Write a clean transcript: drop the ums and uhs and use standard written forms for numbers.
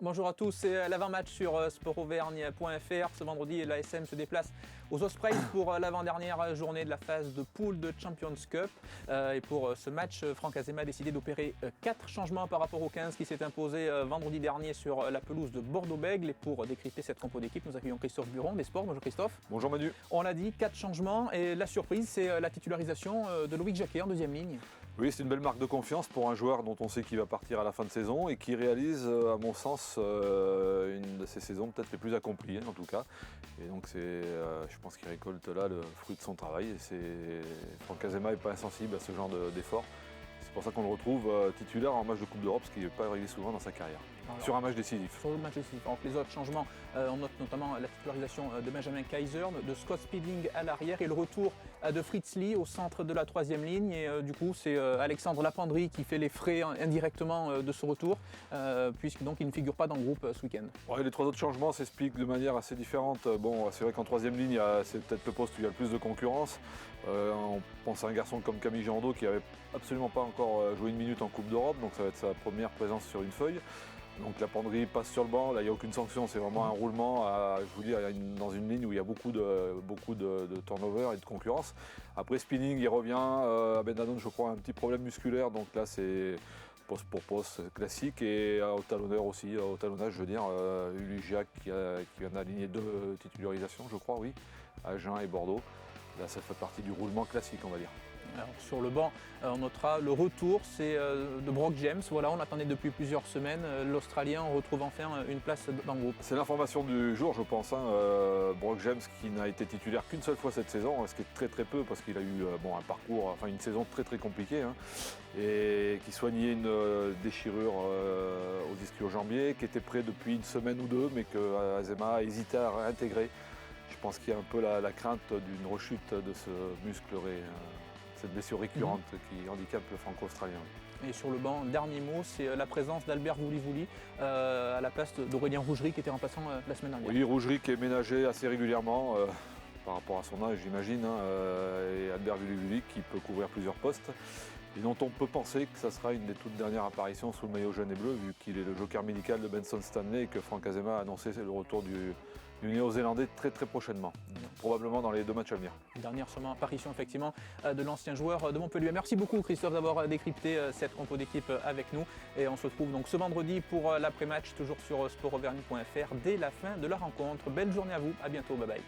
Bonjour à tous, c'est l'avant-match sur sportauvergne.fr. Ce vendredi, l'ASM se déplace aux Ospreys pour l'avant-dernière journée de la phase de poule de Champions Cup. Et pour ce match, Franck Azema a décidé d'opérer 4 changements par rapport aux 15 qui s'est imposé vendredi dernier sur la pelouse de Bordeaux-Bègles. Et pour décrypter cette compo d'équipe, nous accueillons Christophe Buron des Sports. Bonjour Christophe. Bonjour Manu. On l'a dit, 4 changements et la surprise, c'est la titularisation de Loïc Jacquet en deuxième ligne. Oui, c'est une belle marque de confiance pour un joueur dont on sait qu'il va partir à la fin de saison et qui réalise, à mon sens, une de ses saisons peut-être les plus accomplies en tout cas. Et donc je pense qu'il récolte là le fruit de son travail. Et Franck Azema n'est pas insensible à ce genre d'effort. C'est pour ça qu'on le retrouve titulaire en match de Coupe d'Europe, ce qui n'est pas arrivé souvent dans sa carrière. Alors, sur un match décisif. Sur le match décisif. Alors, les autres changements, on note notamment la titularisation de Benjamin Kaiser, de Scott Speeding à l'arrière et le retour de Fritz Lee au centre de la troisième ligne. Et du coup, c'est Alexandre Lapendry qui fait les frais indirectement de ce retour, puisque donc il ne figure pas dans le groupe ce week-end. Ouais, les 3 autres changements s'expliquent de manière assez différente. Bon, c'est vrai qu'en troisième ligne, c'est peut-être le poste où il y a le plus de concurrence. On pense à un garçon comme Camille Jandot qui n'avait absolument pas encore joué une minute en Coupe d'Europe, donc ça va être sa première présence sur une feuille. Donc la penderie passe sur le banc, là il n'y a aucune sanction, c'est vraiment un roulement je vous dis, dans une ligne où il y a beaucoup de turnover et de concurrence. Après Spinning il revient, Abendadon je crois a un petit problème musculaire, donc là c'est poste pour poste classique et au talonneur aussi, au talonnage je veux dire, Ulugiac qui vient d'aligner 2 titularisations je crois, oui, Agen et Bordeaux. Là ça fait partie du roulement classique on va dire. Alors, sur le banc, on notera le retour, c'est de Brock James. Voilà, on l'attendait depuis plusieurs semaines. L'Australien retrouve enfin une place dans le groupe. C'est l'information du jour, je pense. Brock James qui n'a été titulaire qu'une seule fois cette saison, ce qui est très très peu parce qu'il a eu un parcours, une saison très très compliquée, et qui soignait une déchirure aux ischio-jambiers, qui était prêt depuis une semaine ou 2, mais que Azema a hésité à réintégrer. Je pense qu'il y a un peu la crainte d'une rechute de ce muscle cette blessure récurrente qui handicape le franco-australien. Et sur le banc, dernier mot, c'est la présence d'Albert Vouli à la place d'Aurélien Rougerie qui était remplaçant la semaine dernière. Oui, Rougerie qui est ménagé assez régulièrement par rapport à son âge j'imagine, et Albert Vouli qui peut couvrir plusieurs postes et dont on peut penser que ça sera une des toutes dernières apparitions sous le maillot jaune et bleu vu qu'il est le joker médical de Benson Stanley et que Franck Azema a annoncé le retour du Néo-Zélandais très très prochainement, probablement dans les 2 matchs à venir. Dernière seulement apparition effectivement de l'ancien joueur de Montpellier. Merci beaucoup Christophe d'avoir décrypté cette compo d'équipe avec nous et on se retrouve donc ce vendredi pour l'après-match toujours sur sportauvergne.fr dès la fin de la rencontre. Belle journée à vous, à bientôt, bye bye.